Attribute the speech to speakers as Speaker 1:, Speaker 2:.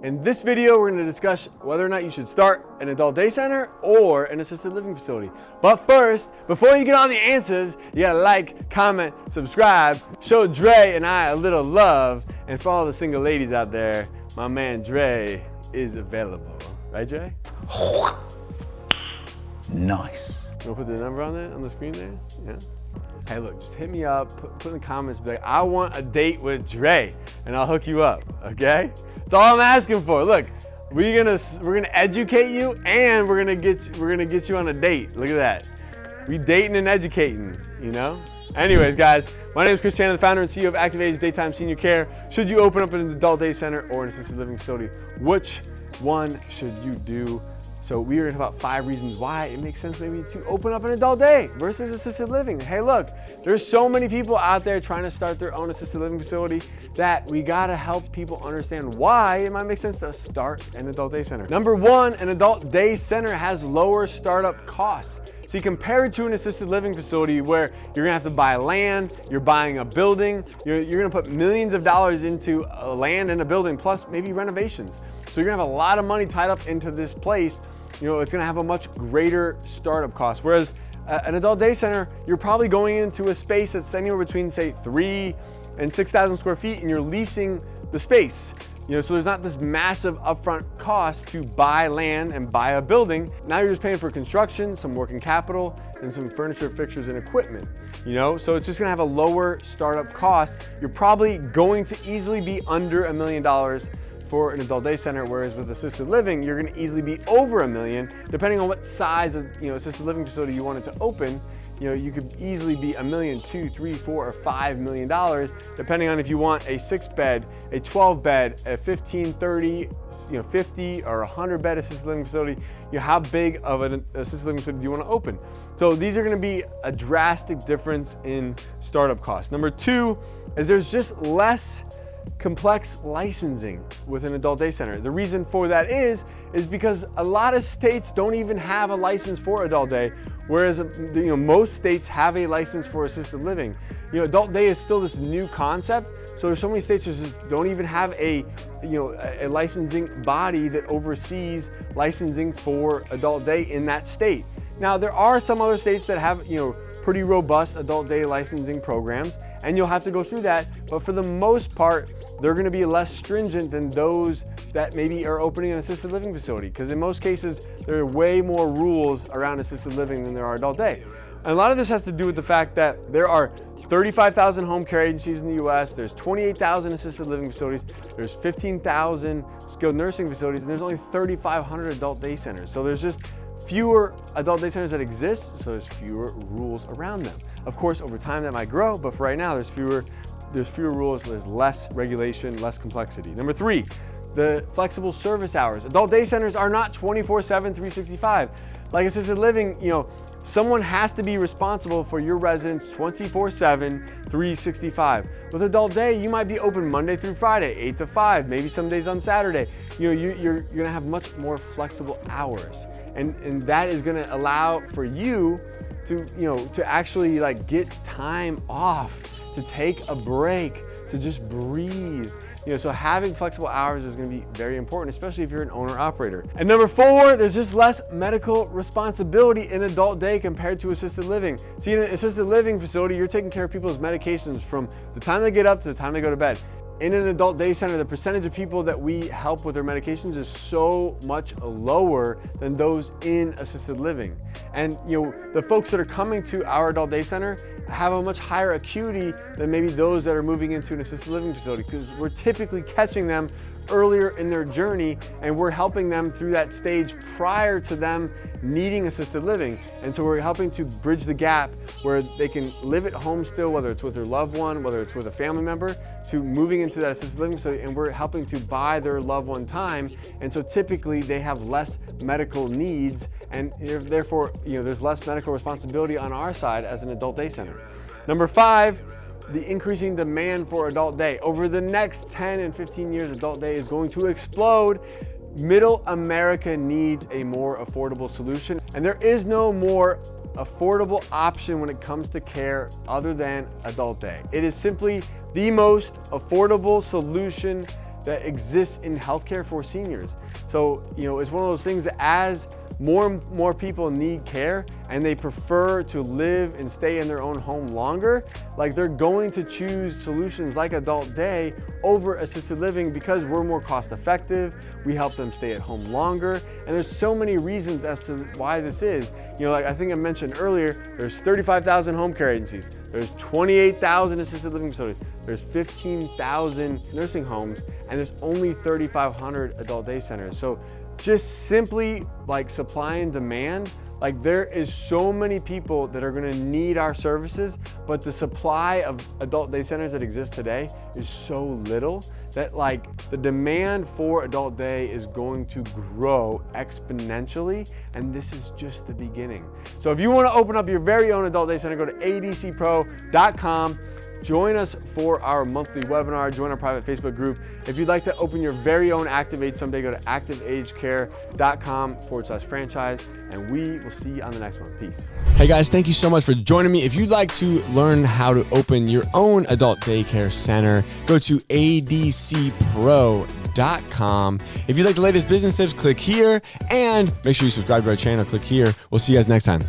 Speaker 1: In this video, we're going to discuss whether or not you should start an adult day center or an assisted living facility. But first, before you get all the answers, you gotta like, comment, subscribe, show Dre and I a little love, and for all the single ladies out there, my man Dre is available. Right, Dre?
Speaker 2: Nice.
Speaker 1: You wanna put the number on there, on the screen there? Yeah. Hey, look, just hit me up, put in the comments, be like, I want a date with Dre, and I'll hook you up, okay? That's all I'm asking for. Look, we're gonna educate you, and we're gonna get you on a date. Look at that. We dating and educating, you know? Anyways, guys, my name is Chris Chan, the founder and CEO of Active Age Daytime Senior Care. Should you open up an adult day center or an assisted living facility, which one should you do? So we are gonna talk about 5 reasons why it makes sense maybe to open up an adult day versus assisted living. Hey, look, there's so many people out there trying to start their own assisted living facility that we gotta help people understand why it might make sense to start an adult day center. Number 1, an adult day center has lower startup costs. See, compared to an assisted living facility where you're gonna have to buy land, you're buying a building, you're gonna put millions of dollars into a land and a building, plus maybe renovations. So you're gonna have a lot of money tied up into this place. You know, it's gonna have a much greater startup cost. Whereas an adult day center, you're probably going into a space that's anywhere between, say, 3,000 and 6,000 square feet, and you're leasing the space. You know, so there's not this massive upfront cost to buy land and buy a building. Now you're just paying for construction, some working capital, and some furniture, fixtures, and equipment. You know, so it's just gonna have a lower startup cost. You're probably going to easily be under $1 million for an adult day center, whereas with assisted living, you're gonna easily be over $1 million, depending on what size of assisted living facility you wanted to open. You know, you could easily be $1 million, $2, $3, $4, or $5 million, depending on if you want a 6-bed, a 12-bed, a 15, 30, 50, or 100-bed assisted living facility. You know, how big of an assisted living facility do you want to open? So these are going to be a drastic difference in startup costs. Number 2 is there's just less complex licensing with an adult day center. The reason for that is because a lot of states don't even have a license for adult day, whereas most states have a license for assisted living. You know, adult day is still this new concept, so there's so many states that just don't even have a licensing body that oversees licensing for adult day in that state. Now, there are some other states that have pretty robust adult day licensing programs, and you'll have to go through that, but for the most part, they're gonna be less stringent than those that maybe are opening an assisted living facility, because in most cases, there are way more rules around assisted living than there are adult day. And a lot of this has to do with the fact that there are 35,000 home care agencies in the US, there's 28,000 assisted living facilities, there's 15,000 skilled nursing facilities, and there's only 3,500 adult day centers. So there's just fewer adult day centers that exist, so there's fewer rules around them. Of course, over time that might grow, but for right now, there's fewer rules, there's less regulation, less complexity. Number 3, the flexible service hours. Adult day centers are not 24/7, 365. Like assisted living, someone has to be responsible for your residents 24/7, 365. With adult day, you might be open Monday through Friday, 8 to 5, maybe some days on Saturday. You're gonna have much more flexible hours. And that is gonna allow for you to actually get time off, to take a break, to just breathe. So having flexible hours is gonna be very important, especially if you're an owner-operator. And number 4, there's just less medical responsibility in adult day compared to assisted living. See, in an assisted living facility, you're taking care of people's medications from the time they get up to the time they go to bed. In an adult day center, the percentage of people that we help with their medications is so much lower than those in assisted living. And the folks that are coming to our adult day center have a much higher acuity than maybe those that are moving into an assisted living facility, because we're typically catching them earlier in their journey, and we're helping them through that stage prior to them needing assisted living. And so we're helping to bridge the gap where they can live at home still, whether it's with their loved one, whether it's with a family member, to moving into that assisted living facility, and we're helping to buy their loved one time. And so typically they have less medical needs, and therefore there's less medical responsibility on our side as an adult day center. Number 5, the increasing demand for adult day. Over the next 10 and 15 years, adult day is going to explode. Middle America needs a more affordable solution, and there is no more affordable option when it comes to care other than adult day. It is simply the most affordable solution that exists in healthcare for seniors. So, you know, it's one of those things that as more and more people need care and they prefer to live and stay in their own home longer, like they're going to choose solutions like adult day over assisted living because we're more cost effective, we help them stay at home longer, and there's so many reasons as to why this is. You know, like I think I mentioned earlier, there's 35,000 home care agencies, there's 28,000 assisted living facilities, there's 15,000 nursing homes, and there's only 3,500 adult day centers. So just simply like supply and demand, like there is so many people that are gonna need our services, but the supply of adult day centers that exist today is so little that like the demand for adult day is going to grow exponentially, and this is just the beginning. So if you wanna open up your very own adult day center, go to adcpro.com. Join us for our monthly webinar, join our private Facebook group. If you'd like to open your very own Active Age someday, go to activeagecare.com/franchise, and we will see you on the next one. Peace.
Speaker 2: Hey guys, thank you so much for joining me. If you'd like to learn how to open your own adult daycare center, go to adcpro.com. If you'd like the latest business tips, click here, and make sure you subscribe to our channel, click here. We'll see you guys next time.